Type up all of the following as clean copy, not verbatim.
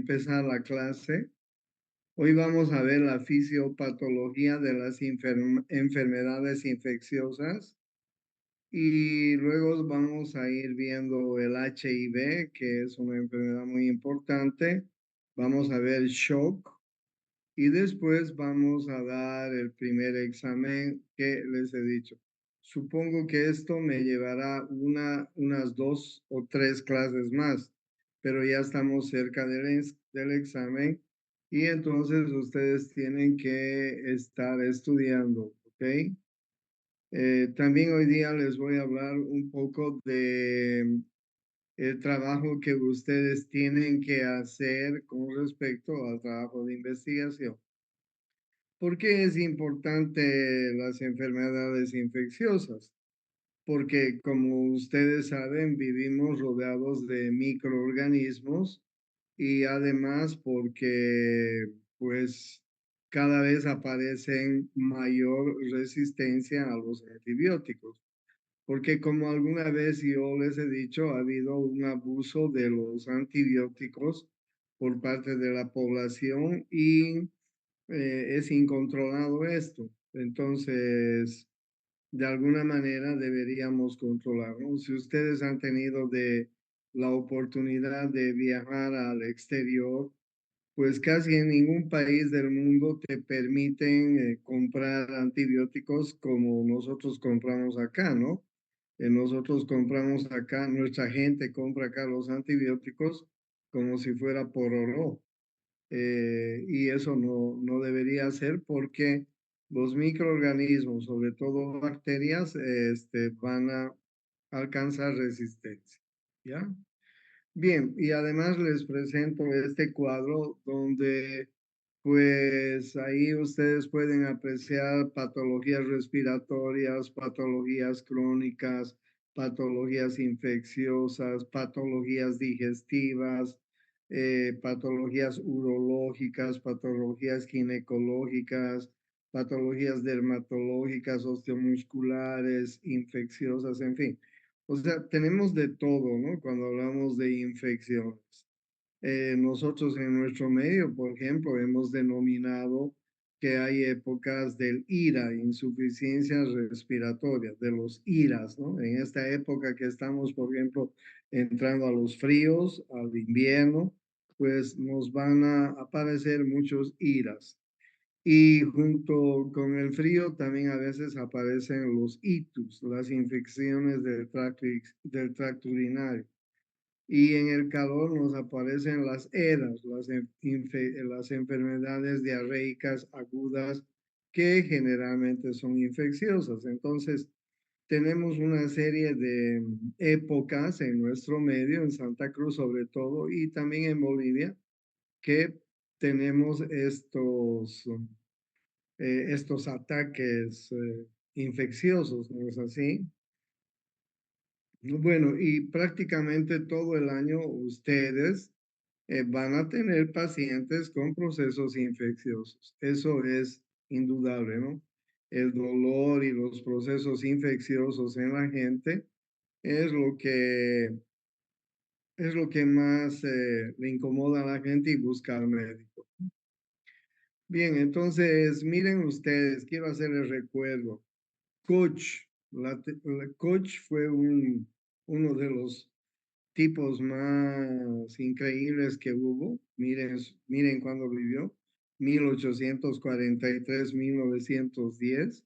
empezar la clase. Hoy vamos a ver la fisiopatología de las enfermedades infecciosas y luego vamos a ir viendo el HIV, que es una enfermedad muy importante. Vamos a ver shock y después vamos a dar el primer examen que les he dicho. Supongo que esto me llevará unas 2 o 3 clases más, pero ya estamos cerca del examen y entonces ustedes tienen que estar estudiando, ¿ok? También hoy día les voy a hablar un poco de el trabajo que ustedes tienen que hacer con respecto al trabajo de investigación. ¿Por qué es importante las enfermedades infecciosas? Porque como ustedes saben, vivimos rodeados de microorganismos y además porque pues cada vez aparecen mayor resistencia a los antibióticos. Porque como alguna vez yo les he dicho, ha habido un abuso de los antibióticos por parte de la población y es incontrolado esto. Entonces, de alguna manera deberíamos controlarlo. Si ustedes han tenido la oportunidad de viajar al exterior, pues casi en ningún país del mundo te permiten comprar antibióticos como nosotros compramos acá, ¿no? Nosotros compramos acá, nuestra gente compra acá los antibióticos como si fuera por oro. Y eso no debería ser porque los microorganismos, sobre todo bacterias, van a alcanzar resistencia. ¿Ya? Bien, y además les presento este cuadro donde pues ahí ustedes pueden apreciar patologías respiratorias, patologías crónicas, patologías infecciosas, patologías digestivas, patologías urológicas, patologías ginecológicas, patologías dermatológicas, osteomusculares, infecciosas, en fin. O sea, tenemos de todo, ¿no? Cuando hablamos de infecciones. Nosotros en nuestro medio, por ejemplo, hemos denominado que hay épocas del IRA, insuficiencia respiratoria, de los IRAs, ¿no? En esta época que estamos, por ejemplo, entrando a los fríos, al invierno, pues nos van a aparecer muchos IRAs. Y junto con el frío también a veces aparecen los itus, las infecciones del tracto urinario. Y en el calor nos aparecen las ERAs, las enfermedades diarreicas agudas que generalmente son infecciosas. Entonces, tenemos una serie de épocas en nuestro medio, en Santa Cruz sobre todo, y también en Bolivia, que tenemos estos ataques infecciosos, ¿no es así? Bueno, y prácticamente todo el año ustedes van a tener pacientes con procesos infecciosos. Eso es indudable, ¿no? El dolor y los procesos infecciosos en la gente es lo que más le incomoda a la gente y busca al médico. Bien, entonces miren ustedes, quiero hacerles recuerdo. Koch, Koch fue uno de los tipos más increíbles que hubo. Miren cuándo vivió, 1843-1910.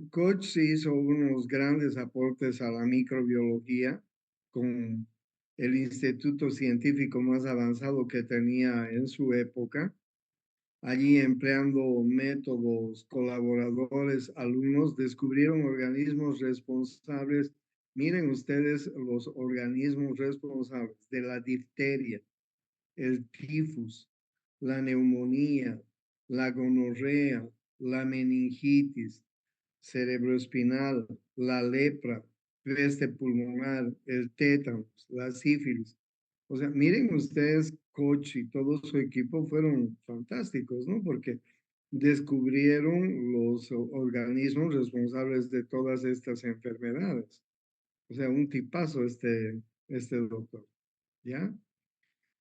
Koch hizo unos grandes aportes a la microbiología con el instituto científico más avanzado que tenía en su época. Allí, empleando métodos colaboradores, alumnos descubrieron organismos responsables. Miren ustedes los organismos responsables de la difteria, el tifus, la neumonía, la gonorrea, la meningitis cerebroespinal, la lepra, peste pulmonar, el tétanos, la sífilis. O sea, miren ustedes, Koch y todo su equipo fueron fantásticos, ¿no? Porque descubrieron los organismos responsables de todas estas enfermedades. O sea, un tipazo este doctor, ¿ya?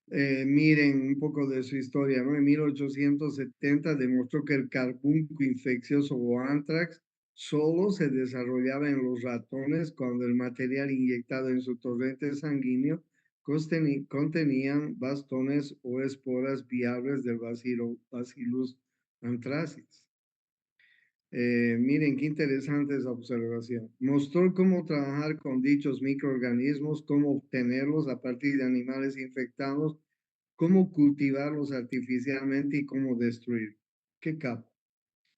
Miren un poco de su historia, ¿no? En 1870 demostró que el carbunco infeccioso o anthrax solo se desarrollaba en los ratones cuando el material inyectado en su torrente sanguíneo contenían bastones o esporas viables del Bacillus anthracis. Miren qué interesante esa observación. Mostró cómo trabajar con dichos microorganismos, cómo obtenerlos a partir de animales infectados, cómo cultivarlos artificialmente y cómo destruir. ¿Qué capo?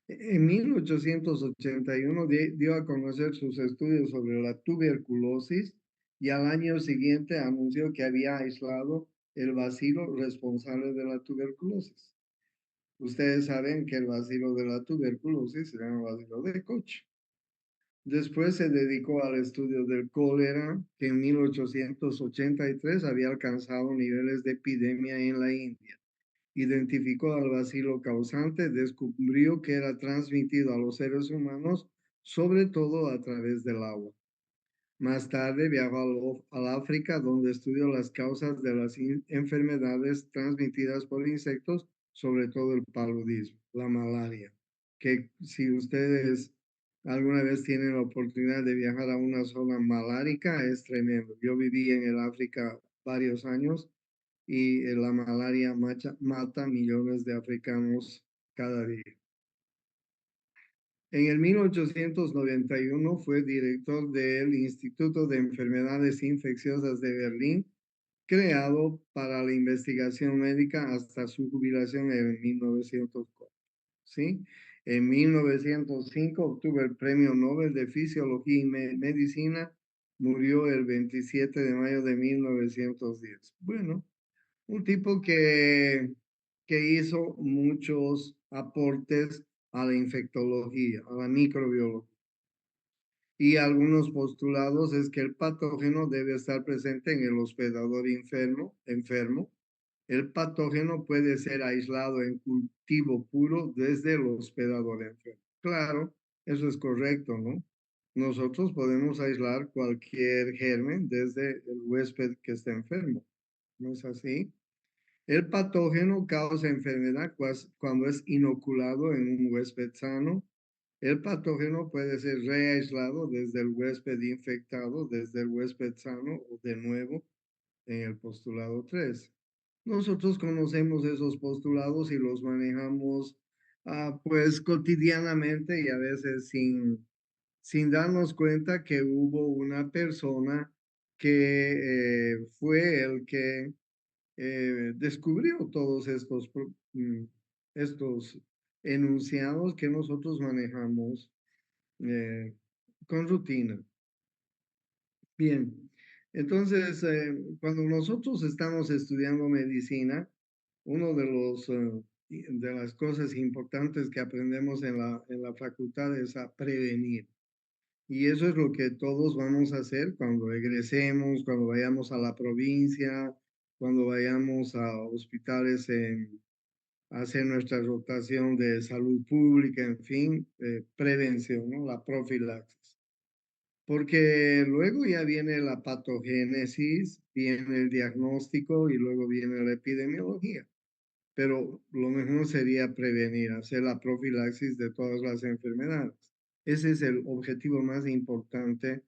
En 1881 dio a conocer sus estudios sobre la tuberculosis y al año siguiente anunció que había aislado el bacilo responsable de la tuberculosis. Ustedes saben que el bacilo de la tuberculosis se llama bacilo de Koch. Después se dedicó al estudio del cólera, que en 1883 había alcanzado niveles de epidemia en la India. Identificó al bacilo causante, descubrió que era transmitido a los seres humanos, sobre todo a través del agua. Más tarde viajó al África, donde estudió las causas de las enfermedades transmitidas por insectos, sobre todo el paludismo, la malaria, que si ustedes alguna vez tienen la oportunidad de viajar a una zona malárica, es tremendo. Yo viví en el África varios años y la malaria mata millones de africanos cada día. En el 1891 fue director del Instituto de Enfermedades Infecciosas de Berlín, creado para la investigación médica hasta su jubilación en 1904. ¿Sí? En 1905 obtuvo el Premio Nobel de Fisiología y Medicina, murió el 27 de mayo de 1910. Bueno, un tipo que hizo muchos aportes a la infectología, a la microbiología. Y algunos postulados es que el patógeno debe estar presente en el hospedador enfermo. El patógeno puede ser aislado en cultivo puro desde el hospedador enfermo. Claro, eso es correcto, ¿no? Nosotros podemos aislar cualquier germen desde el huésped que está enfermo. ¿No es así? El patógeno causa enfermedad cuando es inoculado en un huésped sano. El patógeno puede ser reaislado desde el huésped infectado, desde el huésped sano o de nuevo en el postulado 3. Nosotros conocemos esos postulados y los manejamos pues cotidianamente y a veces sin darnos cuenta que hubo una persona que fue el que descubrió todos estos enunciados que nosotros manejamos eh, con rutina. Bien, entonces, cuando nosotros estamos estudiando medicina, uno de las cosas importantes que aprendemos en la facultad es a prevenir. Y eso es lo que todos vamos a hacer cuando egresemos, cuando vayamos a la provincia, cuando vayamos a hospitales a hacer nuestra rotación de salud pública, en fin, prevención, ¿no? La profilaxis. Porque luego ya viene la patogénesis, viene el diagnóstico y luego viene la epidemiología. Pero lo mejor sería prevenir, hacer la profilaxis de todas las enfermedades. Ese es el objetivo más importante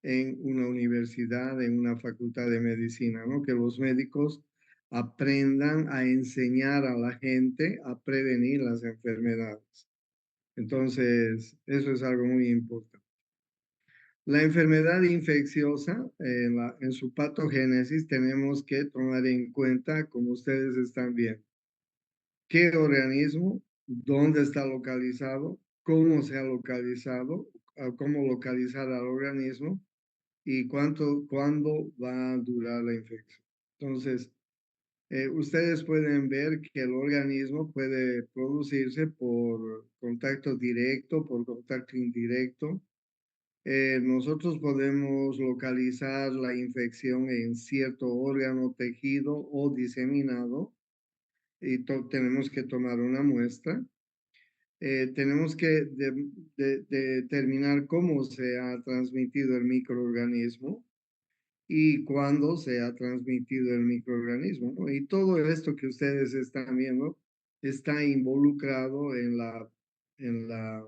en una universidad, en una facultad de medicina, ¿no? Que los médicos aprendan a enseñar a la gente a prevenir las enfermedades. Entonces, eso es algo muy importante. La enfermedad infecciosa, en su patogénesis, tenemos que tomar en cuenta, como ustedes están viendo, qué organismo, dónde está localizado, cómo se ha localizado, cómo localizar al organismo y cuándo va a durar la infección. Entonces, ustedes pueden ver que el organismo puede producirse por contacto directo, por contacto indirecto. Nosotros podemos localizar la infección en cierto órgano, tejido o diseminado y tenemos que tomar una muestra. Tenemos que determinar cómo se ha transmitido el microorganismo y cuándo se ha transmitido el microorganismo, ¿no? Y todo esto que ustedes están viendo está involucrado en la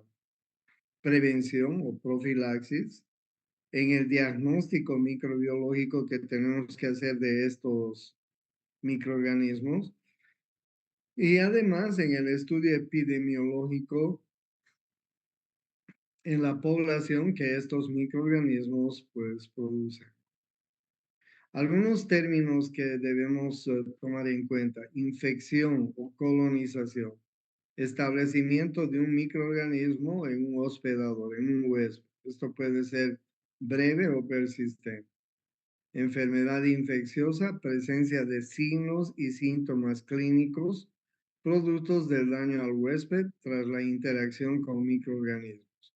prevención o profilaxis, en el diagnóstico microbiológico que tenemos que hacer de estos microorganismos y además en el estudio epidemiológico en la población que estos microorganismos pues producen. Algunos términos que debemos tomar en cuenta: infección o colonización, establecimiento de un microorganismo en un hospedador, en un huésped. Esto puede ser breve o persistente. Enfermedad infecciosa, presencia de signos y síntomas clínicos, productos del daño al huésped tras la interacción con microorganismos.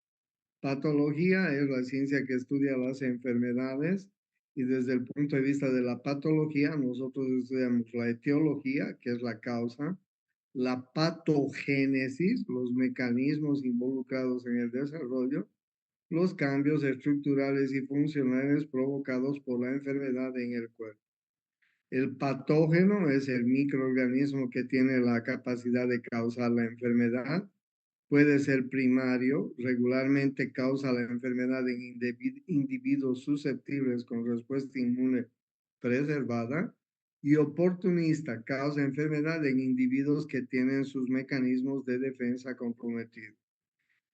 Patología es la ciencia que estudia las enfermedades y desde el punto de vista de la patología nosotros estudiamos la etiología, que es la causa, la patogénesis, los mecanismos involucrados en el desarrollo, los cambios estructurales y funcionales provocados por la enfermedad en el cuerpo. El patógeno es el microorganismo que tiene la capacidad de causar la enfermedad. Puede ser primario, regularmente causa la enfermedad en individuos susceptibles con respuesta inmune preservada, y oportunista, causa enfermedad en individuos que tienen sus mecanismos de defensa comprometidos.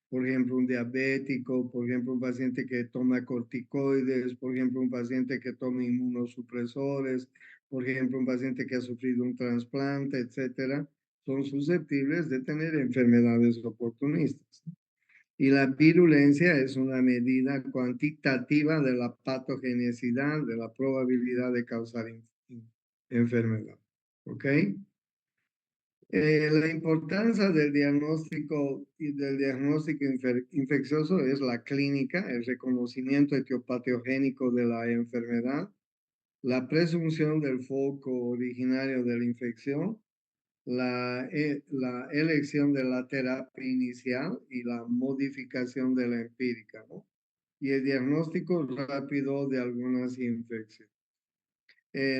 Por ejemplo, un diabético, por ejemplo, un paciente que toma corticoides, por ejemplo, un paciente que toma inmunosupresores, por ejemplo, un paciente que ha sufrido un trasplante, etcétera, son susceptibles de tener enfermedades oportunistas. Y la virulencia es una medida cuantitativa de la patogenicidad, de la probabilidad de causar enfermedad. ¿Ok? La importancia del diagnóstico y del diagnóstico infeccioso es la clínica, el reconocimiento etiopatogénico de la enfermedad, la presunción del foco originario de la infección, la elección de la terapia inicial y la modificación de la empírica, ¿no? Y el diagnóstico rápido de algunas infecciones.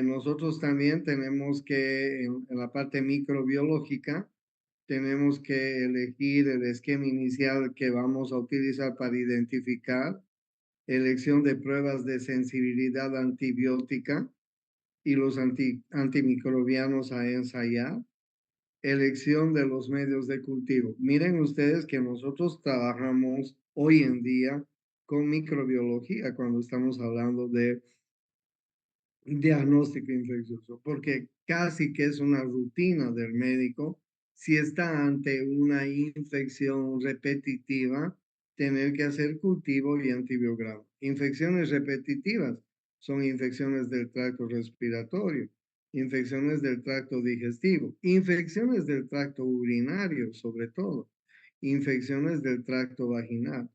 Nosotros también tenemos que, en la parte microbiológica, tenemos que elegir el esquema inicial que vamos a utilizar para identificar, elección de pruebas de sensibilidad antibiótica y los antimicrobianos a ensayar, elección de los medios de cultivo. Miren ustedes que nosotros trabajamos hoy en día con microbiología cuando estamos hablando de diagnóstico infeccioso, porque casi que es una rutina del médico, si está ante una infección repetitiva, tener que hacer cultivo y antibiograma. Infecciones repetitivas son infecciones del tracto respiratorio, infecciones del tracto digestivo, infecciones del tracto urinario sobre todo, infecciones del tracto vaginal.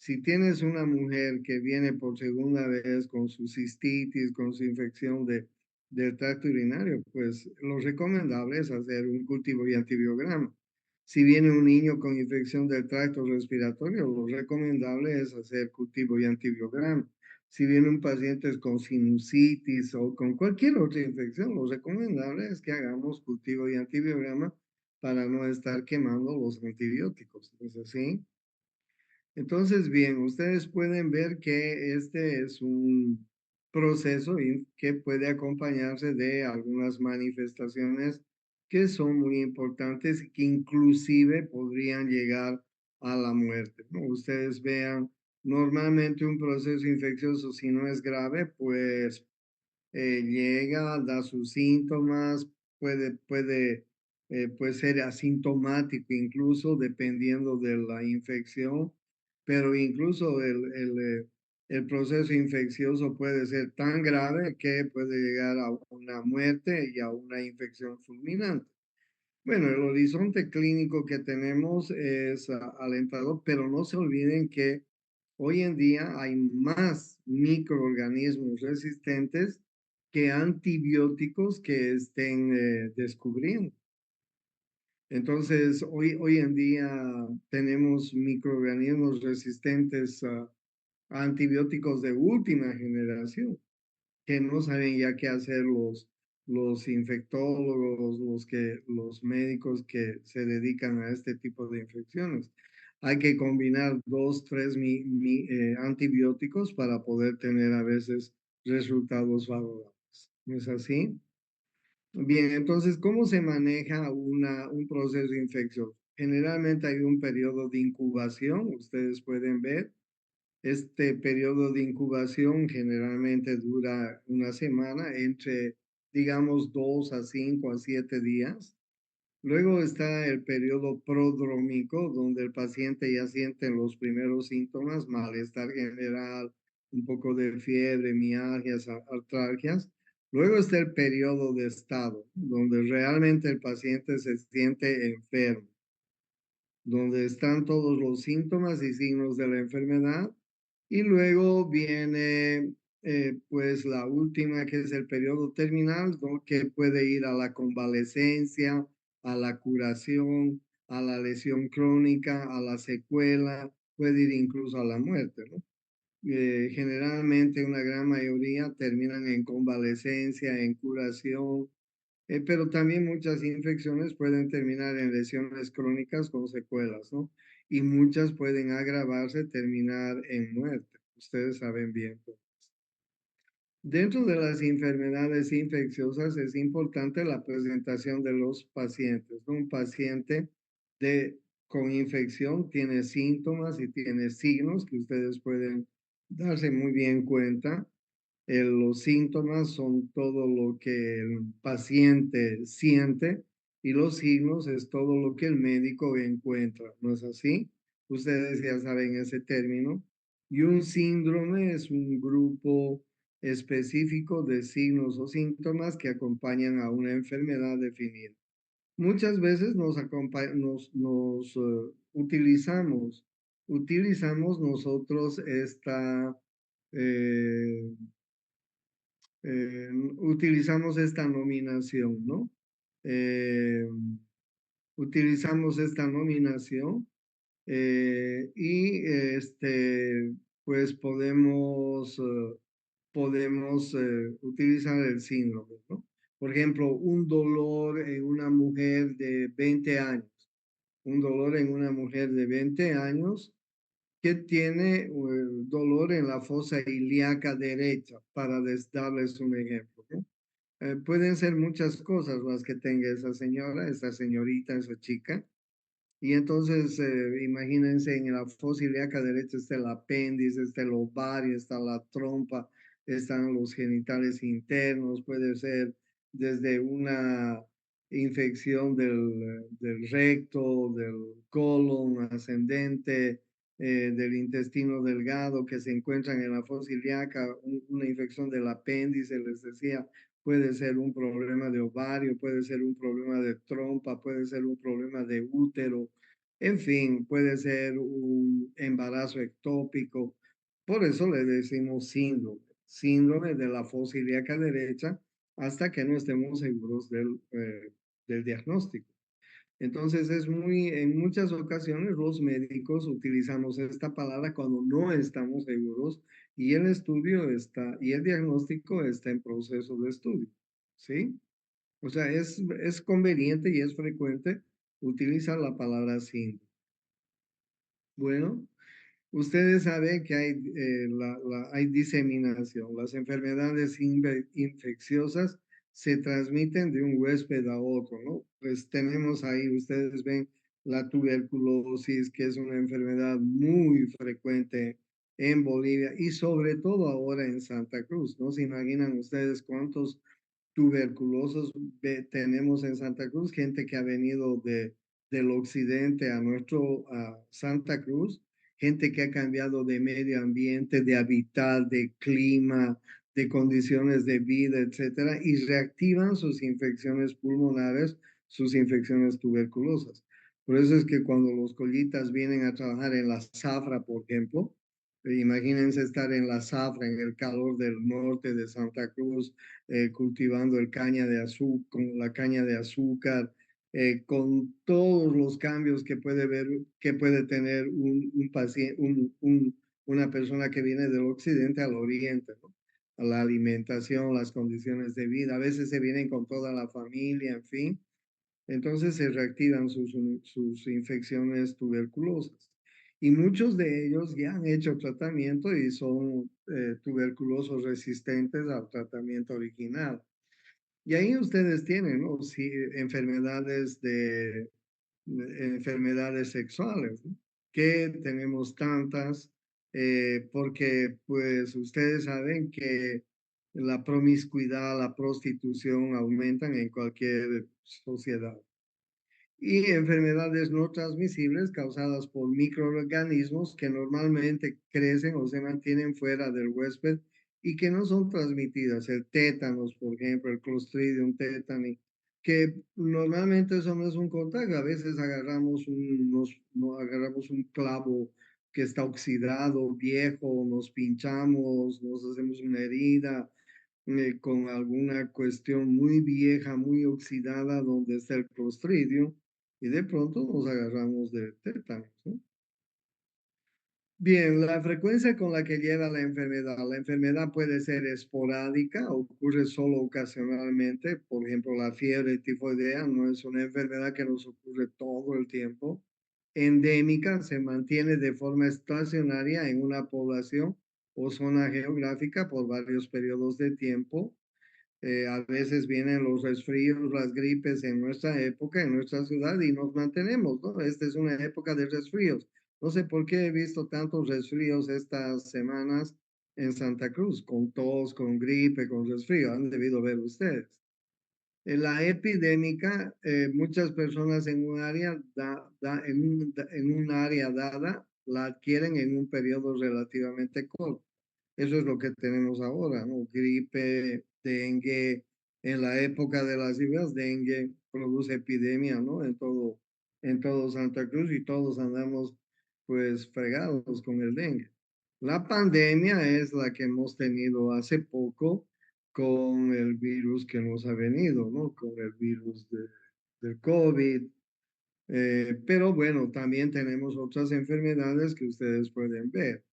Si tienes una mujer que viene por segunda vez con su cistitis, con su infección del tracto urinario, pues lo recomendable es hacer un cultivo y antibiograma. Si viene un niño con infección del tracto respiratorio, lo recomendable es hacer cultivo y antibiograma. Si viene un paciente con sinusitis o con cualquier otra infección, lo recomendable es que hagamos cultivo y antibiograma para no estar quemando los antibióticos. ¿Es así? Entonces, bien, ustedes pueden ver que este es un proceso que puede acompañarse de algunas manifestaciones que son muy importantes y que inclusive podrían llegar a la muerte, ¿no? Ustedes vean, normalmente un proceso infeccioso, si no es grave, pues llega, da sus síntomas, puede ser asintomático incluso dependiendo de la infección, pero incluso el proceso infeccioso puede ser tan grave que puede llegar a una muerte y a una infección fulminante. Bueno, el horizonte clínico que tenemos es alentador, pero no se olviden que hoy en día hay más microorganismos resistentes que antibióticos que estén descubriendo. Entonces, hoy en día tenemos microorganismos resistentes a antibióticos de última generación que no saben ya qué hacer los infectólogos, los médicos que se dedican a este tipo de infecciones. Hay que combinar dos, tres antibióticos para poder tener a veces resultados favorables. ¿No es así? Bien, entonces, ¿cómo se maneja un proceso infeccioso? Generalmente hay un periodo de incubación, ustedes pueden ver. Este periodo de incubación generalmente dura una semana, entre, digamos, 2 a 5 a 7 días. Luego está el periodo prodrómico, donde el paciente ya siente los primeros síntomas, malestar general, un poco de fiebre, mialgias, artralgias. Luego está el periodo de estado, donde realmente el paciente se siente enfermo, donde están todos los síntomas y signos de la enfermedad. Y luego viene pues la última, que es el periodo terminal, ¿no? Que puede ir a la convalecencia, a la curación, a la lesión crónica, a la secuela, puede ir incluso a la muerte, ¿no? Generalmente una gran mayoría terminan en convalecencia, en curación, pero también muchas infecciones pueden terminar en lesiones crónicas con secuelas, ¿no? Y muchas pueden agravarse, terminar en muerte. Ustedes saben bien, pues. Dentro de las enfermedades infecciosas es importante la presentación de los pacientes, ¿no? Un paciente con infección tiene síntomas y tiene signos que ustedes pueden darse muy bien cuenta. Los síntomas son todo lo que el paciente siente y los signos es todo lo que el médico encuentra, ¿no es así? Ustedes ya saben ese término. Y un síndrome es un grupo específico de signos o síntomas que acompañan a una enfermedad definida. Muchas veces utilizamos nosotros eh, utilizamos esta nominación, ¿no? Eh, utilizamos esta nominación y pues podemos utilizar el síndrome, ¿no? Por ejemplo, un dolor en una mujer de 20 años, un dolor en una mujer de 20 años que tiene dolor en la fosa ilíaca derecha, para darles un ejemplo, ¿no? Pueden ser muchas cosas las que tenga esa señora, esa señorita, esa chica. Y entonces, imagínense, en la fosa ilíaca derecha está el apéndice, está el ovario, está la trompa, están los genitales internos, puede ser desde una infección del recto, del colon ascendente, del intestino delgado que se encuentran en la fosa ilíaca, una infección del apéndice, les decía, puede ser un problema de ovario, puede ser un problema de trompa, puede ser un problema de útero, en fin, puede ser un embarazo ectópico. Por eso le decimos síndrome de la fosa ilíaca derecha, hasta que no estemos seguros del diagnóstico. Entonces en muchas ocasiones los médicos utilizamos esta palabra cuando no estamos seguros y y el diagnóstico está en proceso de estudio, ¿sí? O sea, es conveniente y es frecuente utilizar la palabra síndrome. Bueno, ustedes saben que hay diseminación. Las enfermedades infecciosas se transmiten de un huésped a otro, ¿no? Pues tenemos ahí, ustedes ven la tuberculosis, que es una enfermedad muy frecuente en Bolivia y sobre todo ahora en Santa Cruz. ¿No se imaginan ustedes cuántos tuberculosos tenemos en Santa Cruz? Gente que ha venido del occidente a Santa Cruz, gente que ha cambiado de medio ambiente, de hábitat, de clima, de condiciones de vida, etcétera, y reactivan sus infecciones pulmonares, sus infecciones tuberculosas. Por eso es que cuando los collitas vienen a trabajar en la zafra, por ejemplo, imagínense estar en la zafra, en el calor del norte de Santa Cruz, cultivando con la caña de azúcar, con todos los cambios que puede tener un paciente, una persona que viene del occidente al oriente, ¿no? la alimentación, las condiciones de vida. A veces se vienen con toda la familia, en fin. Entonces se reactivan sus infecciones tuberculosas. Y muchos de ellos ya han hecho tratamiento y son tuberculosos resistentes al tratamiento original. Y ahí ustedes tienen, ¿no? Sí, enfermedades sexuales, ¿no? Que tenemos tantas, porque pues ustedes saben que la promiscuidad, la prostitución aumentan en cualquier sociedad. Y enfermedades no transmisibles causadas por microorganismos que normalmente crecen o se mantienen fuera del huésped y que no son transmitidas. El tétanos, por ejemplo, el Clostridium tetani, que normalmente eso no es un contagio. A veces agarramos un clavo que está oxidado, viejo, nos pinchamos, nos hacemos una herida, con alguna cuestión muy vieja, muy oxidada, donde está el Clostridium, y de pronto nos agarramos de tétanos, ¿no? Bien, la frecuencia con la que lleva la enfermedad. La enfermedad puede ser esporádica, ocurre solo ocasionalmente. Por ejemplo, la fiebre tifoidea no es una enfermedad que nos ocurre todo el tiempo. Endémica, se mantiene de forma estacionaria en una población o zona geográfica por varios periodos de tiempo. A veces vienen los resfríos, las gripes en nuestra época, en nuestra ciudad, y nos mantenemos, ¿no? Esta es una época de resfríos. No sé por qué he visto tantos resfríos estas semanas en Santa Cruz, con tos, con gripe, con resfrío. Han debido ver ustedes. En la epidémica, muchas personas en un área, en un área dada la adquieren en un periodo relativamente corto. Eso es lo que tenemos ahora, ¿no? Gripe, dengue. En la época de las lluvias, dengue produce epidemia, ¿no? En todo Santa Cruz, y todos andamos pues fregados con el dengue. La pandemia es la que hemos tenido hace poco con el virus que nos ha venido, ¿no? Con el virus del COVID. Pero bueno, también tenemos otras enfermedades que ustedes pueden ver.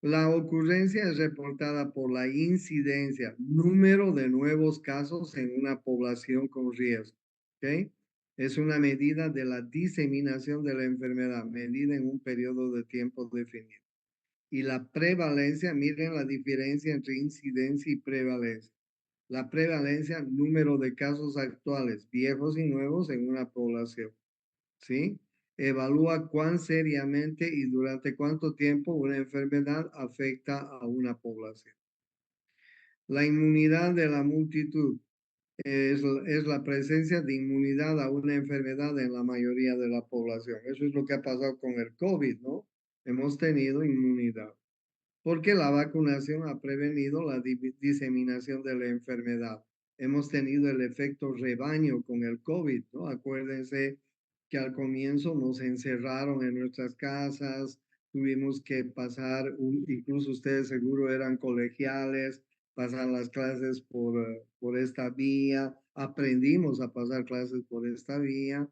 La ocurrencia es reportada por la incidencia, número de nuevos casos en una población con riesgo. ¿Ok? Es una medida de la diseminación de la enfermedad, medida en un periodo de tiempo definido. Y la prevalencia, miren la diferencia entre incidencia y prevalencia. La prevalencia, número de casos actuales, viejos y nuevos en una población. ¿Sí? Evalúa cuán seriamente y durante cuánto tiempo una enfermedad afecta a una población. La inmunidad de la multitud es la presencia de inmunidad a una enfermedad en la mayoría de la población. Eso es lo que ha pasado con el COVID, ¿no? Hemos tenido inmunidad porque la vacunación ha prevenido la diseminación de la enfermedad. Hemos tenido el efecto rebaño con el COVID, ¿no? Acuérdense que al comienzo nos encerraron en nuestras casas, tuvimos que pasar, incluso ustedes seguro eran colegiales, pasar las clases por esta vía, aprendimos a pasar clases por esta vía,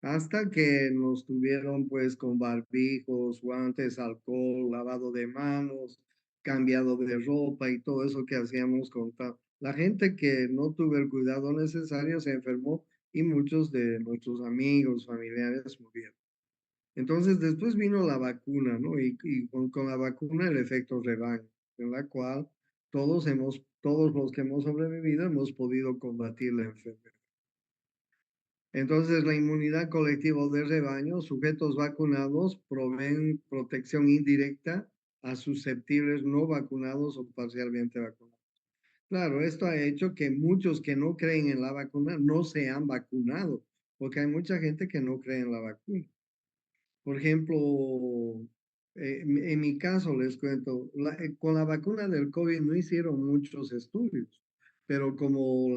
hasta que nos tuvieron pues con barbijos, guantes, alcohol, lavado de manos, cambiado de ropa y todo eso que hacíamos con la gente que no tuvo el cuidado necesario se enfermó, y muchos de nuestros amigos, familiares murieron. Entonces después vino la vacuna, ¿no? Y con la vacuna el efecto rebaño, en la cual todos los que hemos sobrevivido hemos podido combatir la enfermedad. Entonces, la inmunidad colectiva de rebaño, sujetos vacunados proveen protección indirecta a susceptibles no vacunados o parcialmente vacunados. Claro, esto ha hecho que muchos que no creen en la vacuna no se han vacunado, porque hay mucha gente que no cree en la vacuna. Por ejemplo, en mi caso les cuento, con la vacuna del COVID no hicieron muchos estudios, pero como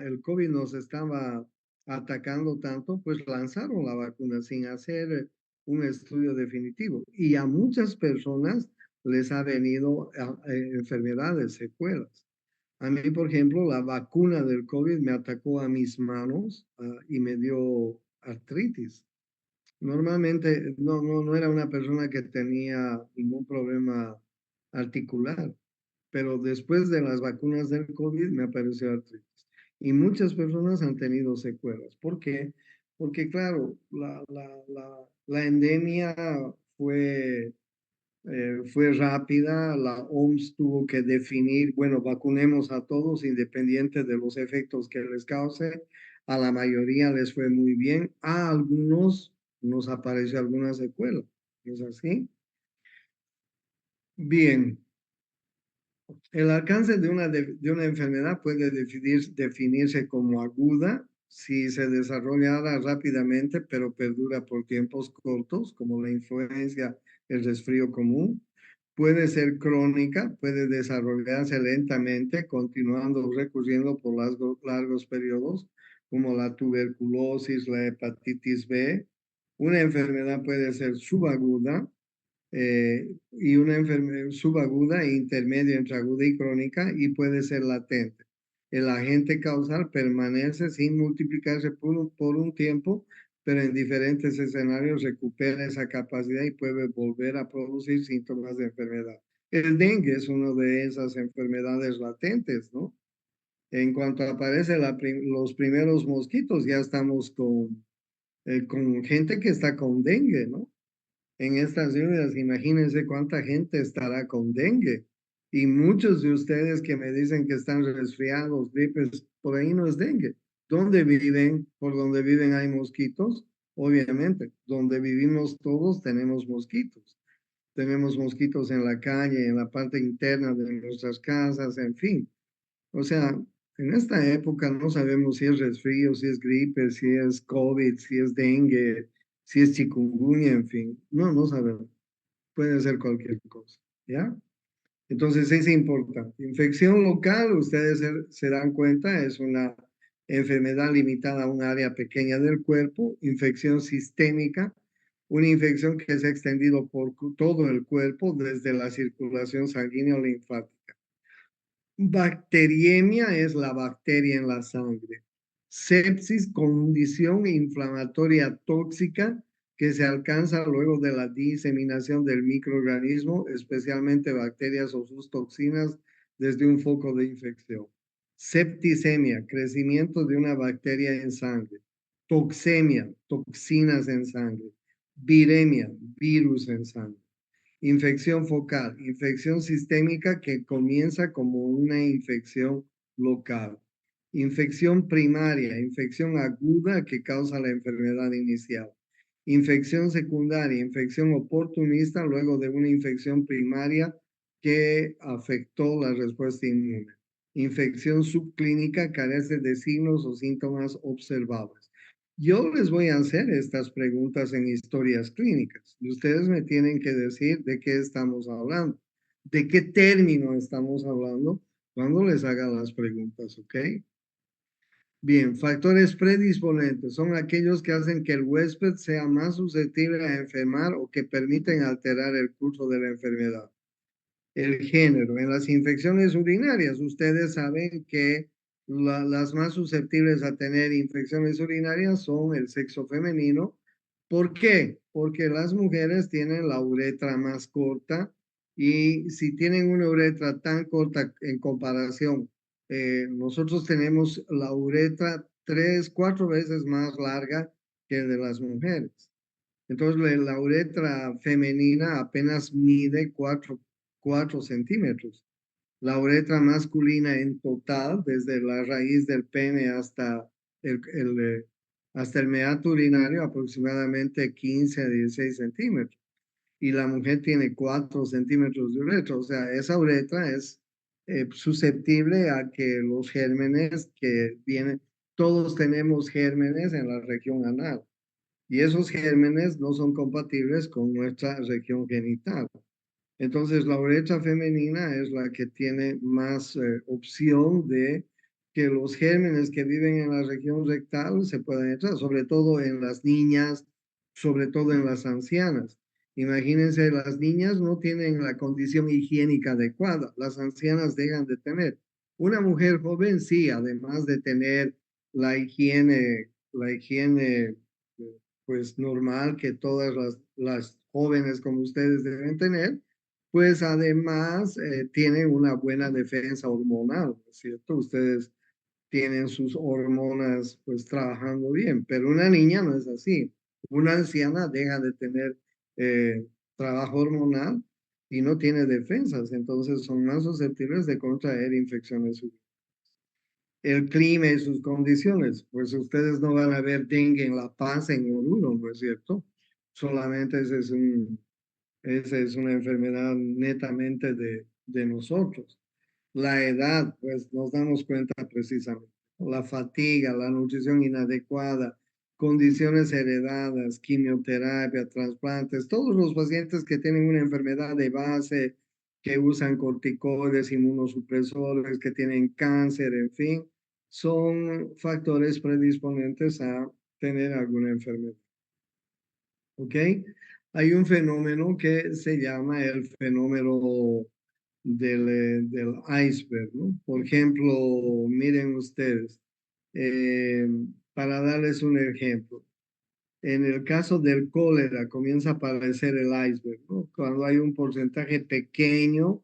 el COVID nos estaba atacando tanto, pues lanzaron la vacuna sin hacer un estudio definitivo. Y a muchas personas les ha venido enfermedades, secuelas. A mí, por ejemplo, la vacuna del COVID me atacó a mis manos, y me dio artritis. Normalmente no era una persona que tenía ningún problema articular, pero después de las vacunas del COVID me apareció artritis. Y muchas personas han tenido secuelas. ¿Por qué? Porque claro, la endemia fue fue rápida, la OMS tuvo que definir, bueno, vacunemos a todos independiente de los efectos que les cause, a la mayoría les fue muy bien, a algunos nos apareció alguna secuela, ¿es así? Bien, el alcance de una enfermedad puede definirse como aguda si se desarrollara rápidamente, pero perdura por tiempos cortos, como la influencia, el resfrío común. Puede ser crónica, puede desarrollarse lentamente, continuando recurriendo por largos periodos, como la tuberculosis, la hepatitis B. Una enfermedad puede ser subaguda, y una enfermedad subaguda, intermedia entre aguda y crónica, y puede ser latente. El agente causal permanece sin multiplicarse por un tiempo, pero en diferentes escenarios recupera esa capacidad y puede volver a producir síntomas de enfermedad. El dengue es una de esas enfermedades latentes, ¿no? En cuanto aparecen los primeros mosquitos, ya estamos con gente que está con dengue, ¿no? En estas lluvias, imagínense cuánta gente estará con dengue. Y muchos de ustedes que me dicen que están resfriados, gripes, por ahí no es dengue. ¿Dónde viven? Por donde viven hay mosquitos. Obviamente, donde vivimos todos tenemos mosquitos. Tenemos mosquitos en la calle, en la parte interna de nuestras casas, en fin. O sea, en esta época no sabemos si es resfrío, si es gripe, si es COVID, si es dengue, si es chikungunya, en fin. No, no sabemos. Puede ser cualquier cosa, ¿ya? Entonces es importante. Infección local, ustedes se dan cuenta, es una enfermedad limitada a un área pequeña del cuerpo. Infección sistémica, una infección que se ha extendido por todo el cuerpo, desde la circulación sanguínea o linfática. Bacteriemia es la bacteria en la sangre. Sepsis, condición inflamatoria tóxica que se alcanza luego de la diseminación del microorganismo, especialmente bacterias o sus toxinas, desde un foco de infección. Septicemia, crecimiento de una bacteria en sangre. Toxemia, toxinas en sangre. Viremia, virus en sangre. Infección focal, infección sistémica que comienza como una infección local. Infección primaria, infección aguda que causa la enfermedad inicial. Infección secundaria, infección oportunista luego de una infección primaria que afectó la respuesta inmune. Infección subclínica carece de signos o síntomas observables. Yo les voy a hacer estas preguntas en historias clínicas y ustedes me tienen que decir de qué estamos hablando, de qué término estamos hablando cuando les haga las preguntas, ¿ok? Bien, factores predisponentes son aquellos que hacen que el huésped sea más susceptible a enfermar o que permiten alterar el curso de la enfermedad. El género. En las infecciones urinarias, ustedes saben que las más susceptibles a tener infecciones urinarias son el sexo femenino. ¿Por qué? Porque las mujeres tienen la uretra más corta y si tienen una uretra tan corta en comparación, nosotros tenemos la uretra 3, 4 veces más larga que de las mujeres. Entonces, la uretra femenina apenas mide 4 centímetros. La uretra masculina en total, desde la raíz del pene hasta el meato urinario, aproximadamente 15 a 16 centímetros. Y la mujer tiene 4 centímetros de uretra. O sea, esa uretra es susceptible a que los gérmenes que vienen, todos tenemos gérmenes en la región anal. Y esos gérmenes no son compatibles con nuestra región genital. Entonces, la uretra femenina es la que tiene más opción de que los gérmenes que viven en la región rectal se puedan entrar, sobre todo en las niñas, sobre todo en las ancianas. Imagínense, las niñas no tienen la condición higiénica adecuada, las ancianas dejan de tener. Una mujer joven sí, además de tener la higiene pues normal que todas las jóvenes como ustedes deben tener, pues además tienen una buena defensa hormonal, ¿no es cierto? Ustedes tienen sus hormonas pues trabajando bien, pero una niña no es así. Una anciana deja de tener trabajo hormonal y no tiene defensas, entonces son más susceptibles de contraer infecciones. El clima y sus condiciones, pues ustedes no van a ver dengue en La Paz, en Oruro, ¿no es cierto? Solamente esa es una enfermedad netamente de nosotros. La edad, pues nos damos cuenta precisamente. La fatiga, la nutrición inadecuada, condiciones heredadas, quimioterapia, trasplantes, todos los pacientes que tienen una enfermedad de base, que usan corticoides, inmunosupresores, que tienen cáncer, en fin, son factores predisponentes a tener alguna enfermedad. ¿Ok? Hay un fenómeno que se llama el fenómeno del iceberg, ¿no? Por ejemplo, miren ustedes, eh, para darles un ejemplo, en el caso del cólera comienza a aparecer el iceberg, ¿no? Cuando hay un porcentaje pequeño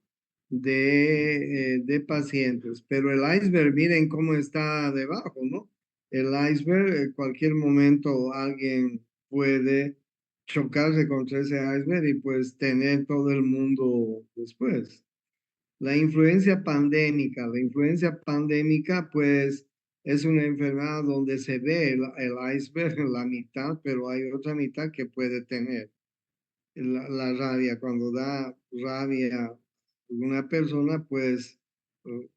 de pacientes, pero el iceberg, miren cómo está debajo, ¿no? El iceberg, en cualquier momento alguien puede chocarse contra ese iceberg y pues tener todo el mundo después. La influencia pandémica, pues, es una enfermedad donde se ve el iceberg en la mitad, pero hay otra mitad que puede tener la rabia. Cuando da rabia a una persona, pues,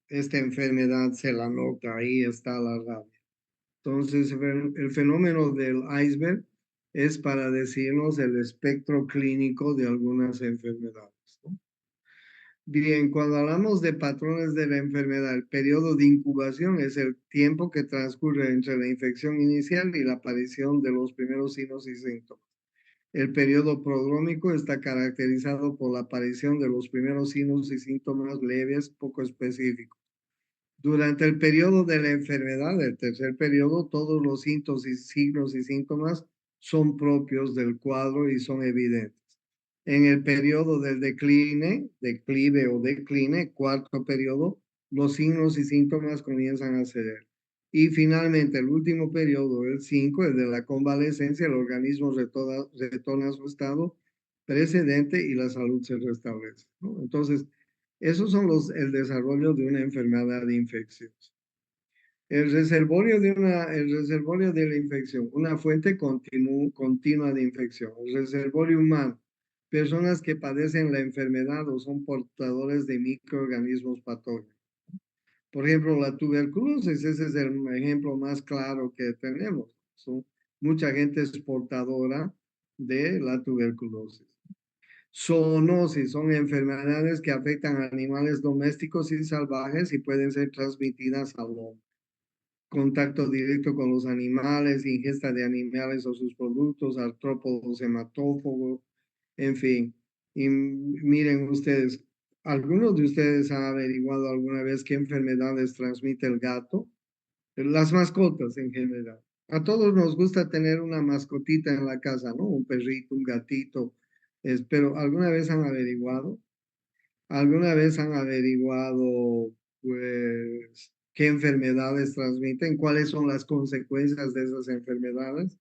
esta enfermedad se la nota, ahí está la rabia. Entonces, el fenómeno del iceberg es para decirnos el espectro clínico de algunas enfermedades, ¿no? Bien, cuando hablamos de patrones de la enfermedad, el periodo de incubación es el tiempo que transcurre entre la infección inicial y la aparición de los primeros signos y síntomas. El periodo prodrómico está caracterizado por la aparición de los primeros signos y síntomas leves, poco específicos. Durante el periodo de la enfermedad, el tercer periodo, todos los signos y síntomas son propios del cuadro y son evidentes. En el periodo del declive o decline, cuarto periodo, los signos y síntomas comienzan a ceder. Y finalmente, el último periodo, el 5, el de la convalecencia, el organismo retorna a su estado precedente y la salud se restablece, ¿no? Entonces, esos son el desarrollo de una enfermedad infecciosa. El reservorio de la infección, una fuente continua de infección. El reservorio humano, personas que padecen la enfermedad o son portadores de microorganismos patógenos. Por ejemplo, la tuberculosis, ese es el ejemplo más claro que tenemos. Mucha gente es portadora de la tuberculosis. Zoonosis son enfermedades que afectan a animales domésticos y salvajes y pueden ser transmitidas al hombre. Contacto directo con los animales, ingesta de animales o sus productos, artrópodos, hematófagos, en fin. Y miren ustedes, ¿algunos de ustedes han averiguado alguna vez qué enfermedades transmite el gato? Las mascotas en general. A todos nos gusta tener una mascotita en la casa, ¿no? Un perrito, un gatito. Pero ¿alguna vez han averiguado? ¿Alguna vez han averiguado, pues, qué enfermedades transmiten? ¿Cuáles son las consecuencias de esas enfermedades?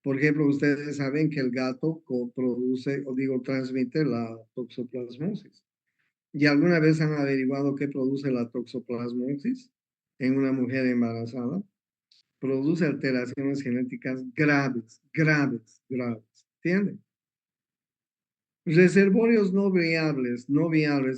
Por ejemplo, ustedes saben que el gato produce, o digo, transmite la toxoplasmosis. ¿Y alguna vez han averiguado qué produce la toxoplasmosis en una mujer embarazada? Produce alteraciones genéticas graves, graves, graves. ¿Entienden? Reservorios no viables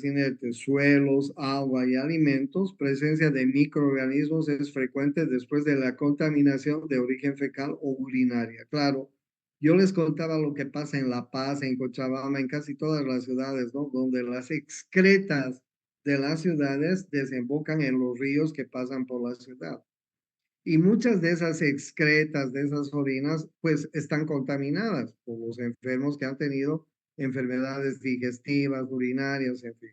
inertes, suelos, agua y alimentos, presencia de microorganismos es frecuente después de la contaminación de origen fecal o urinaria. Claro, yo les contaba lo que pasa en La Paz, en Cochabamba, en casi todas las ciudades, ¿no? Donde las excretas de las ciudades desembocan en los ríos que pasan por la ciudad. Y muchas de esas excretas, de esas orinas, pues están contaminadas por los enfermos que han tenido enfermedades digestivas, urinarias, en fin.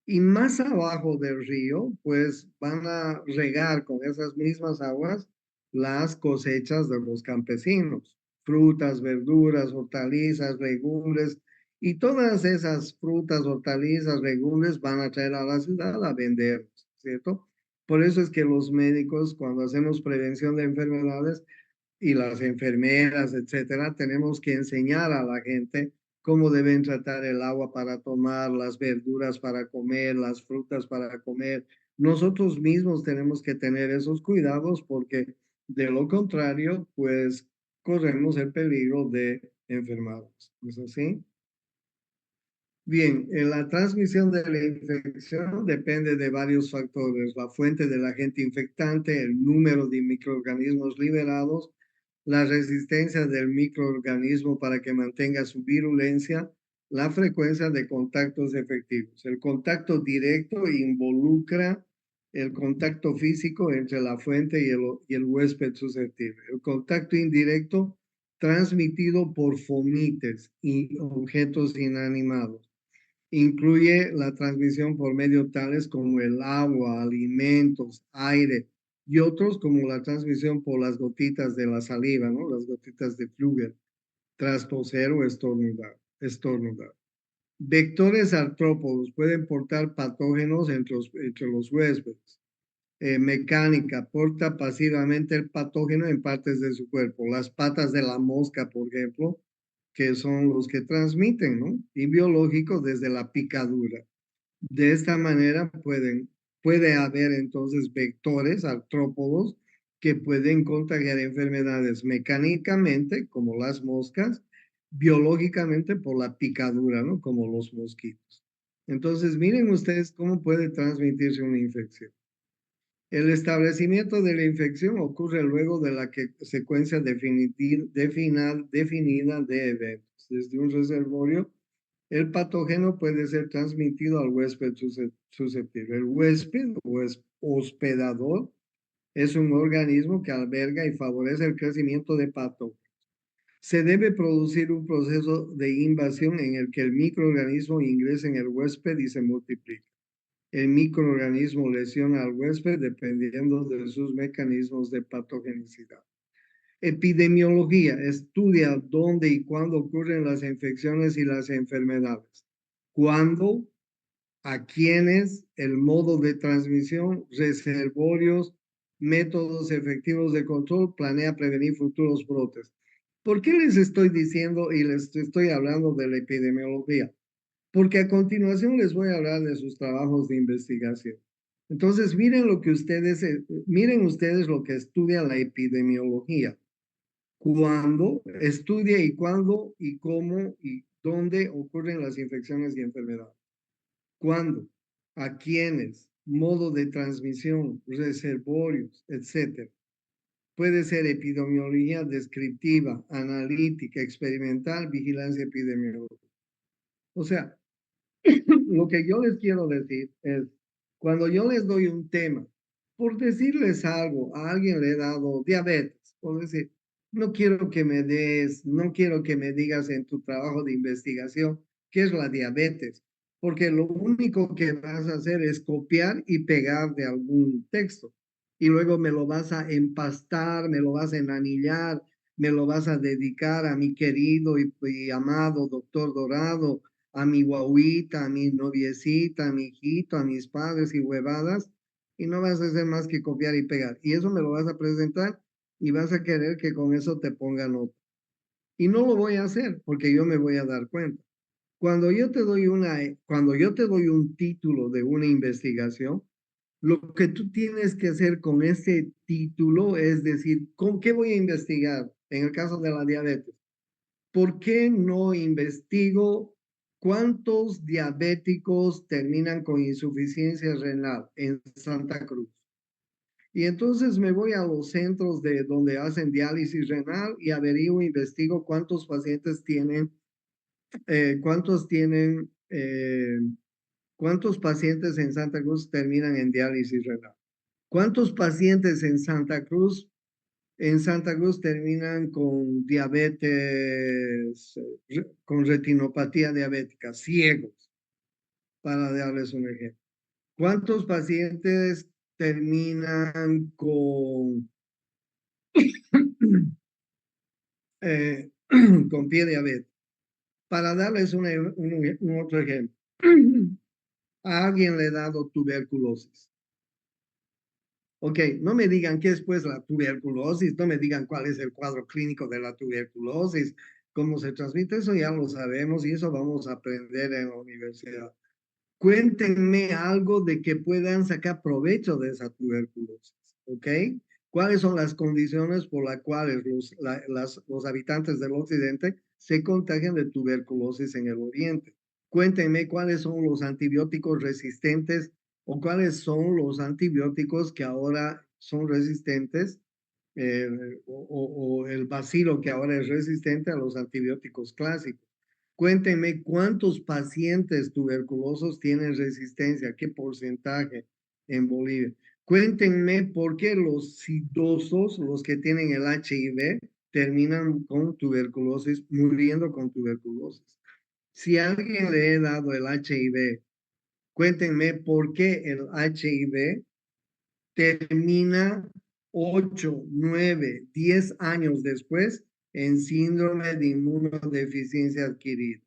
Y más abajo del río, pues van a regar con esas mismas aguas las cosechas de los campesinos, frutas, verduras, hortalizas, legumbres, Y todas esas frutas, hortalizas, legumbres van a traer a la ciudad a vender, ¿cierto? Por eso es que los médicos, cuando hacemos prevención de enfermedades, y las enfermeras, etcétera, tenemos que enseñar a la gente cómo deben tratar el agua para tomar, las verduras para comer, las frutas para comer. Nosotros mismos tenemos que tener esos cuidados porque de lo contrario, pues corremos el peligro de enfermarnos. ¿Es así? Bien, la transmisión de la infección depende de varios factores: la fuente del agente infectante, el número de microorganismos liberados, la resistencia del microorganismo para que mantenga su virulencia, la frecuencia de contactos efectivos. El contacto directo involucra el contacto físico entre la fuente y el huésped susceptible. El contacto indirecto, transmitido por fomites y objetos inanimados. Incluye la transmisión por medios tales como el agua, alimentos, aire y otros como la transmisión por las gotitas de la saliva, ¿no? Las gotitas de flujo tras toser o estornudar. Vectores artrópodos pueden portar patógenos entre los huéspedes. Mecánica, porta pasivamente el patógeno en partes de su cuerpo. Las patas de la mosca, por ejemplo, que son los que transmiten, ¿no? Y biológico desde la picadura. De esta manera puede haber entonces vectores artrópodos que pueden contagiar enfermedades mecánicamente, como las moscas, biológicamente por la picadura, ¿no? Como los mosquitos. Entonces, miren ustedes cómo puede transmitirse una infección. El establecimiento de la infección ocurre luego de la secuencia definida de eventos. Desde un reservorio, el patógeno puede ser transmitido al huésped susceptible. El huésped o hospedador es un organismo que alberga y favorece el crecimiento de patógenos. Se debe producir un proceso de invasión en el que el microorganismo ingresa en el huésped y se multiplica. El microorganismo lesiona al huésped dependiendo de sus mecanismos de patogenicidad. Epidemiología estudia dónde y cuándo ocurren las infecciones y las enfermedades. Cuándo, a quiénes, el modo de transmisión, reservorios, métodos efectivos de control, planea prevenir futuros brotes. ¿Por qué les estoy diciendo y les estoy hablando de la epidemiología? Porque a continuación les voy a hablar de sus trabajos de investigación. Entonces, miren ustedes lo que estudia la epidemiología. Cuándo estudia y cuándo y cómo y dónde ocurren las infecciones y enfermedades. Cuándo, a quiénes, modo de transmisión, reservorios, etcétera. Puede ser epidemiología descriptiva, analítica, experimental, vigilancia epidemiológica. O sea, lo que yo les quiero decir es, cuando yo les doy un tema, por decirles algo, a alguien le he dado diabetes, por decir, no quiero que me digas en tu trabajo de investigación qué es la diabetes, porque lo único que vas a hacer es copiar y pegar de algún texto. Y luego me lo vas a empastar, me lo vas a enanillar, me lo vas a dedicar a mi querido y amado doctor Dorado, a mi guauita, a mi noviecita, a mi hijito, a mis padres y huevadas, y no vas a hacer más que copiar y pegar. Y eso me lo vas a presentar y vas a querer que con eso te ponga nota. Y no lo voy a hacer porque yo me voy a dar cuenta. Cuando yo te doy un título de una investigación, lo que tú tienes que hacer con ese título es decir, ¿con qué voy a investigar? En el caso de la diabetes, ¿por qué no investigo cuántos diabéticos terminan con insuficiencia renal en Santa Cruz? Y entonces me voy a los centros de donde hacen diálisis renal y averiguo, investigo cuántos tienen, cuántos pacientes en Santa Cruz terminan en diálisis renal. ¿Cuántos pacientes en Santa Cruz terminan con diabetes, con retinopatía diabética, ciegos, para darles un ejemplo? ¿Cuántos pacientes terminan eh, con pie diabético? Para darles un otro ejemplo, a alguien le he dado tuberculosis. Ok, no me digan qué es pues la tuberculosis, no me digan cuál es el cuadro clínico de la tuberculosis, cómo se transmite, eso ya lo sabemos y eso vamos a aprender en la universidad. Cuéntenme algo de que puedan sacar provecho de esa tuberculosis, ¿ok? ¿Cuáles son las condiciones por las cuales los habitantes del occidente se contagian de tuberculosis en el oriente? Cuéntenme cuáles son los antibióticos resistentes o cuáles son los antibióticos que ahora son resistentes eh, o el bacilo que ahora es resistente a los antibióticos clásicos. Cuéntenme cuántos pacientes tuberculosos tienen resistencia, qué porcentaje en Bolivia. Cuéntenme por qué los sidosos, los que tienen el HIV, terminan con tuberculosis, muriendo con tuberculosis. Si a alguien le he dado el HIV, cuéntenme por qué el HIV termina 8, 9, 10 años después en síndrome de inmunodeficiencia adquirida.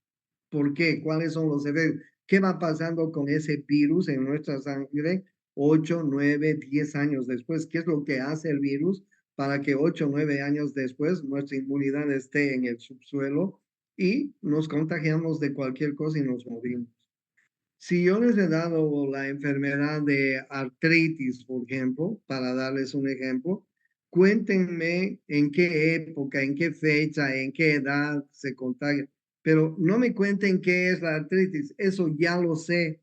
¿Por qué? ¿Cuáles son los efectos? ¿Qué va pasando con ese virus en nuestra sangre 8, 9, 10 años después? ¿Qué es lo que hace el virus para que 8, 9 años después nuestra inmunidad esté en el subsuelo y nos contagiamos de cualquier cosa y nos morimos? Si yo les he dado la enfermedad de artritis, por ejemplo, para darles un ejemplo, cuéntenme en qué época, en qué fecha, en qué edad se contagia, pero no me cuenten qué es la artritis, eso ya lo sé,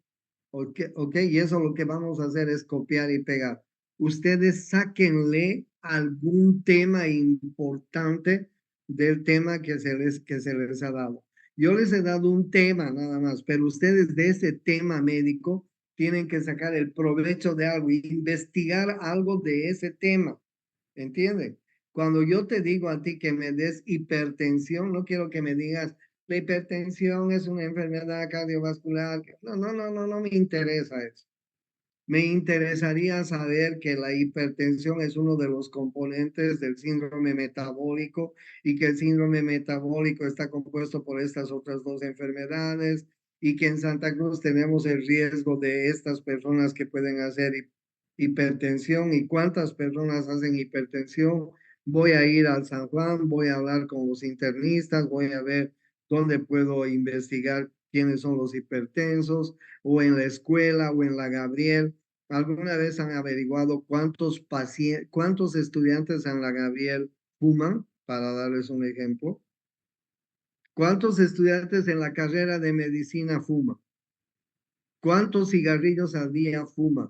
ok, y eso lo que vamos a hacer es copiar y pegar. Ustedes sáquenle algún tema importante del tema que se les ha dado. Yo les he dado un tema nada más, pero ustedes de ese tema médico tienen que sacar el provecho de algo, investigar algo de ese tema, ¿entienden? Cuando yo te digo a ti que me des hipertensión, no quiero que me digas, la hipertensión es una enfermedad cardiovascular. No, no, no, no, no me interesa eso. Me interesaría saber que la hipertensión es uno de los componentes del síndrome metabólico y que el síndrome metabólico está compuesto por estas otras dos enfermedades y que en Santa Cruz tenemos el riesgo de estas personas que pueden hacer hipertensión y cuántas personas hacen hipertensión. Voy a ir al San Juan, voy a hablar con los internistas, voy a ver dónde puedo investigar quiénes son los hipertensos o en la escuela o en la Gabriel. ¿Alguna vez han averiguado cuántos estudiantes en la Gabriel fuman? Para darles un ejemplo. ¿Cuántos estudiantes en la carrera de medicina fuman? ¿Cuántos cigarrillos al día fuman?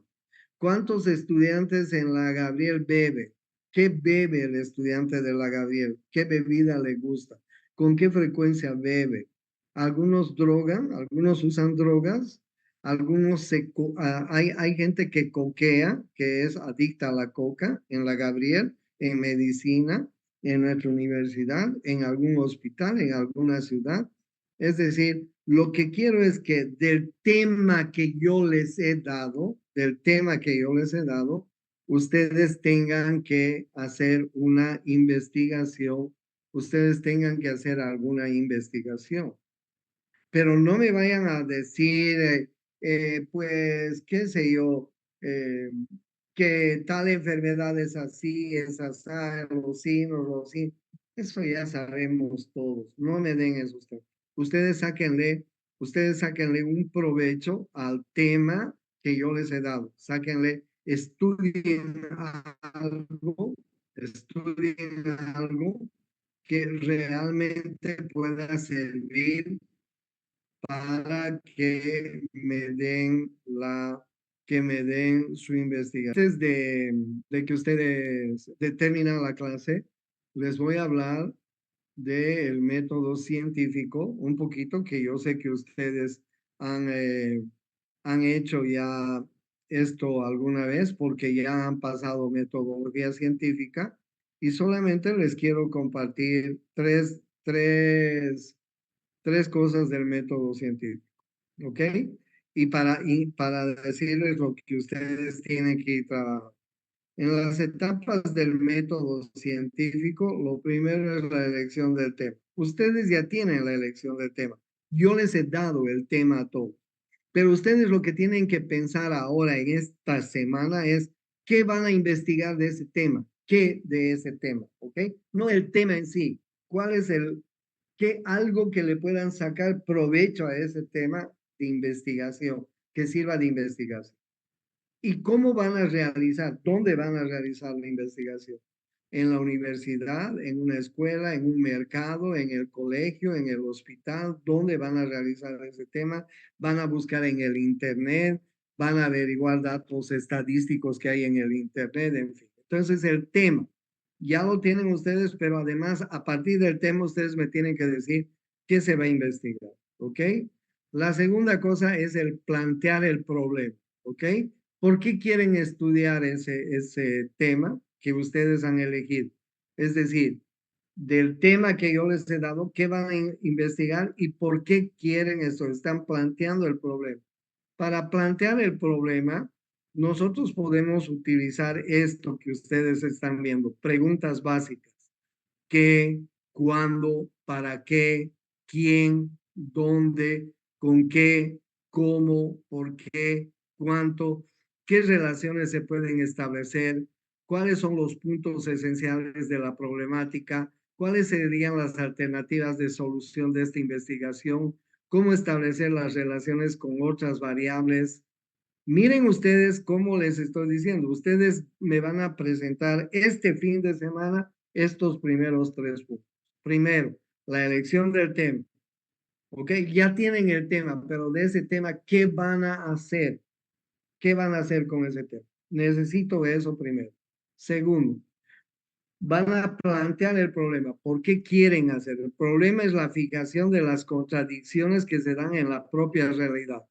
¿Cuántos estudiantes en la Gabriel bebe? ¿Qué bebe el estudiante de la Gabriel? ¿Qué bebida le gusta? ¿Con qué frecuencia bebe? Algunos drogan, algunos usan drogas, hay gente que coquea, que es adicta a la coca en la Gabriel, en medicina, en nuestra universidad, en algún hospital, en alguna ciudad. Es decir, lo que quiero es que del tema que yo les he dado, del tema que yo les he dado, ustedes tengan que hacer una investigación, ustedes tengan que hacer alguna investigación. Pero no me vayan a decir, pues, qué sé yo, eh, que tal enfermedad es así, los signos, los signos. Eso ya sabemos todos. No me den eso ustedes. Ustedes sáquenle un provecho al tema que yo les he dado. Sáquenle, estudien algo que realmente pueda servir para que me den su investigación. Antes de que ustedes terminen la clase, les voy a hablar del método científico, un poquito que yo sé que ustedes han hecho ya esto alguna vez porque ya han pasado metodología científica y solamente les quiero compartir tres cosas del método científico, ¿ok? Y para decirles lo que ustedes tienen que trabajar. En las etapas del método científico, lo primero es la elección del tema. Ustedes ya tienen la elección del tema. Yo les he dado el tema a todos. Pero ustedes lo que tienen que pensar ahora en esta semana es qué van a investigar de ese tema, qué de ese tema, ¿ok? No el tema en sí, cuál es qué algo que le puedan sacar provecho a ese tema de investigación, que sirva de investigación. ¿Y cómo van a realizar? ¿Dónde van a realizar la investigación? ¿En la universidad, en una escuela, en un mercado, en el colegio, en el hospital? ¿Dónde van a realizar ese tema? ¿Van a buscar en el Internet? ¿Van a averiguar datos estadísticos que hay en el Internet? En fin. Entonces, el tema ya lo tienen ustedes, pero además, a partir del tema, ustedes me tienen que decir qué se va a investigar. ¿Ok? La segunda cosa es el plantear el problema. ¿Ok? ¿Por qué quieren estudiar ese tema que ustedes han elegido? Es decir, del tema que yo les he dado, ¿qué van a investigar y por qué quieren eso? Están planteando el problema. Para plantear el problema, nosotros podemos utilizar esto que ustedes están viendo, preguntas básicas. ¿Qué, cuándo, para qué, quién, dónde, con qué, cómo, por qué, cuánto, qué relaciones se pueden establecer, cuáles son los puntos esenciales de la problemática, cuáles serían las alternativas de solución de esta investigación, cómo establecer las relaciones con otras variables. Miren ustedes cómo les estoy diciendo, ustedes me van a presentar este fin de semana estos primeros 3 puntos. Primero, la elección del tema. ¿Ok? Ya tienen el tema, pero de ese tema, ¿qué van a hacer? ¿Qué van a hacer con ese tema? Necesito eso primero. Segundo, van a plantear el problema. ¿Por qué quieren hacer? El problema es la fijación de las contradicciones que se dan en la propia realidad.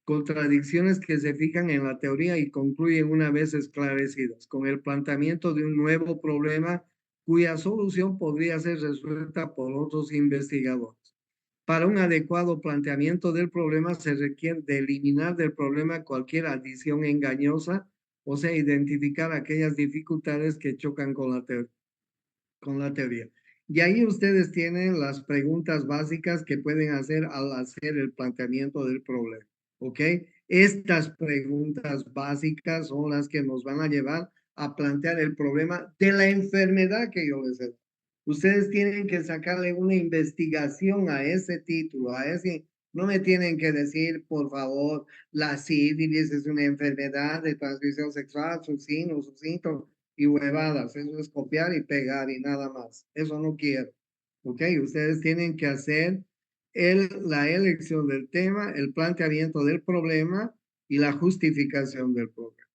Contradicciones que se fijan en la teoría y concluyen una vez esclarecidas, con el planteamiento de un nuevo problema cuya solución podría ser resuelta por otros investigadores. Para un adecuado planteamiento del problema se requiere de eliminar del problema cualquier adición engañosa, o sea, identificar aquellas dificultades que chocan con la teoría. Y ahí ustedes tienen las preguntas básicas que pueden hacer al hacer el planteamiento del problema. ¿Ok? Estas preguntas básicas son las que nos van a llevar a plantear el problema de la enfermedad que yo les he dado. Ustedes tienen que sacarle una investigación a ese título, a ese. No me tienen que decir, por favor, la sífilis es una enfermedad de transmisión sexual, sus signos, sus síntomas y huevadas. Eso es copiar y pegar y nada más. Eso no quiero. ¿Ok? Ustedes tienen que hacer la elección del tema, el planteamiento del problema y la justificación del problema.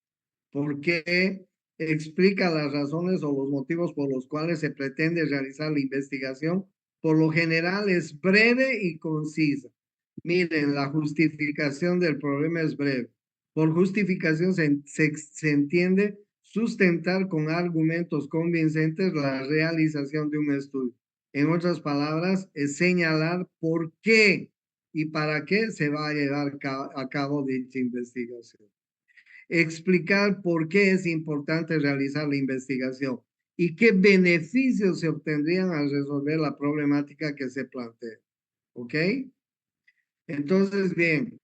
¿Por qué? Explica las razones o los motivos por los cuales se pretende realizar la investigación. Por lo general es breve y concisa. Miren, la justificación del problema es breve. Por justificación se entiende sustentar con argumentos convincentes la realización de un estudio. En otras palabras, es señalar por qué y para qué se va a llevar a cabo dicha investigación. Explicar por qué es importante realizar la investigación y qué beneficios se obtendrían al resolver la problemática que se plantea. ¿Ok? Entonces, bien,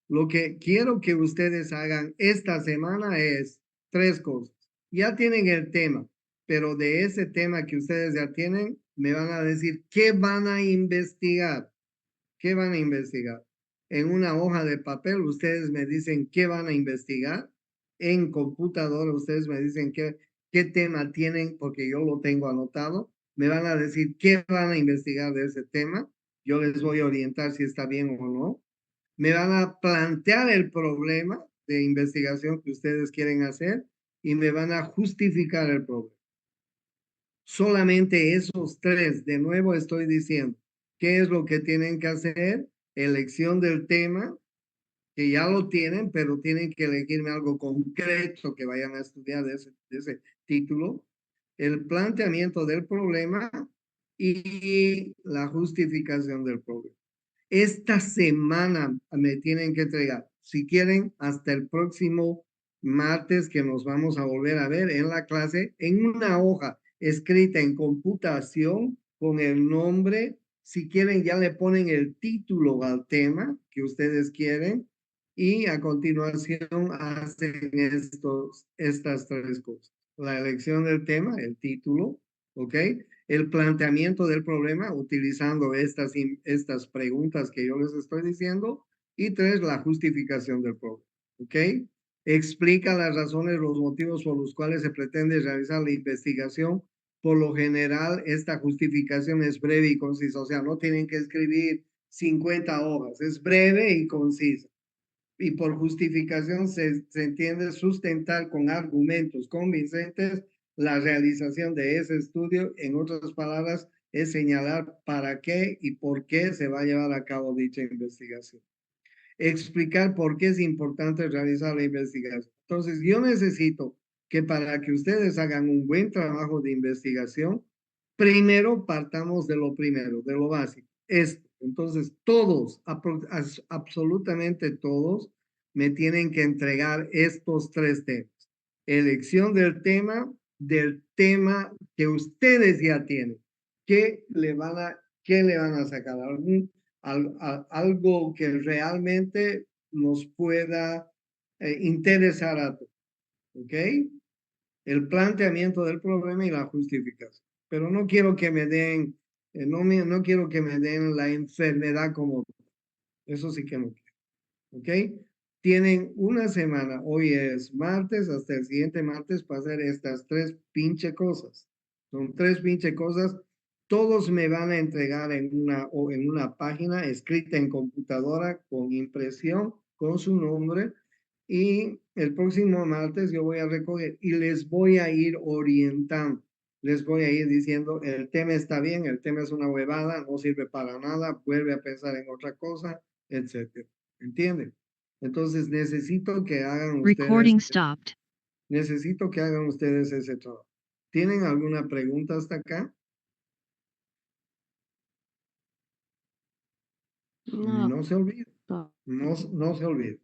lo que quiero que ustedes hagan esta semana es 3 cosas. Ya tienen el tema, pero de ese tema que ustedes ya tienen, me van a decir qué van a investigar. ¿Qué van a investigar? En una hoja de papel, ustedes me dicen qué van a investigar. En computadora, ustedes me dicen qué tema tienen, porque yo lo tengo anotado. Me van a decir qué van a investigar de ese tema. Yo les voy a orientar si está bien o no. Me van a plantear el problema de investigación que ustedes quieren hacer y me van a justificar el problema. Solamente esos 3, de nuevo estoy diciendo, ¿qué es lo que tienen que hacer? Elección del tema, que ya lo tienen, pero tienen que elegirme algo concreto que vayan a estudiar de ese título, el planteamiento del problema y la justificación del problema. Esta semana me tienen que entregar, si quieren, hasta el próximo martes que nos vamos a volver a ver en la clase, en una hoja escrita en computación con el nombre, Si quieren, ya le ponen el título al tema que ustedes quieren y a continuación hacen estas tres cosas. La elección del tema, el título, ¿ok? El planteamiento del problema utilizando estas preguntas que yo les estoy diciendo. Y tres, la justificación del problema, ¿ok? Explica las razones, los motivos por los cuales se pretende realizar la investigación. Por lo general, esta justificación es breve y concisa, o sea, no tienen que escribir 50 hojas, es breve y concisa. Y por justificación se entiende sustentar con argumentos convincentes la realización de ese estudio. En otras palabras, es señalar para qué y por qué se va a llevar a cabo dicha investigación. Explicar por qué es importante realizar la investigación. Entonces, yo necesito que para que ustedes hagan un buen trabajo de investigación, primero partamos de lo primero, de lo básico. Esto. Entonces, todos, absolutamente todos, me tienen que entregar estos tres temas. Elección del tema que ustedes ya tienen. ¿Qué le van a sacar? Algo que realmente nos pueda interesar a todos, ¿ok? El planteamiento del problema y la justificación. Pero no quiero que me den, no quiero que me den la enfermedad como eso sí que no quiero, ¿ok? Tienen una semana, hoy es martes, hasta el siguiente martes para hacer estas tres pinche cosas. Son tres pinche cosas. Todos me van a entregar en una página escrita en computadora con impresión, con su nombre. Y el próximo martes yo voy a recoger y les voy a ir orientando. Les voy a ir diciendo, el tema está bien, el tema es una huevada, no sirve para nada, vuelve a pensar en otra cosa, etcétera. ¿Entienden? Entonces necesito que hagan Recording ustedes, stopped. necesito que hagan ustedes ese trabajo. ¿Tienen alguna pregunta hasta acá? No. No se olviden, no se olviden.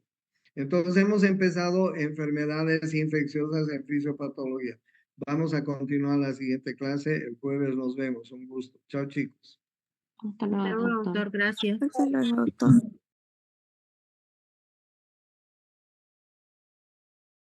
Entonces hemos empezado enfermedades infecciosas en fisiopatología. Vamos a continuar la siguiente clase. El jueves nos vemos. Un gusto. Chao, chicos. Hasta Hasta luego, luego, doctor. doctor. Gracias. Hasta luego, doctor.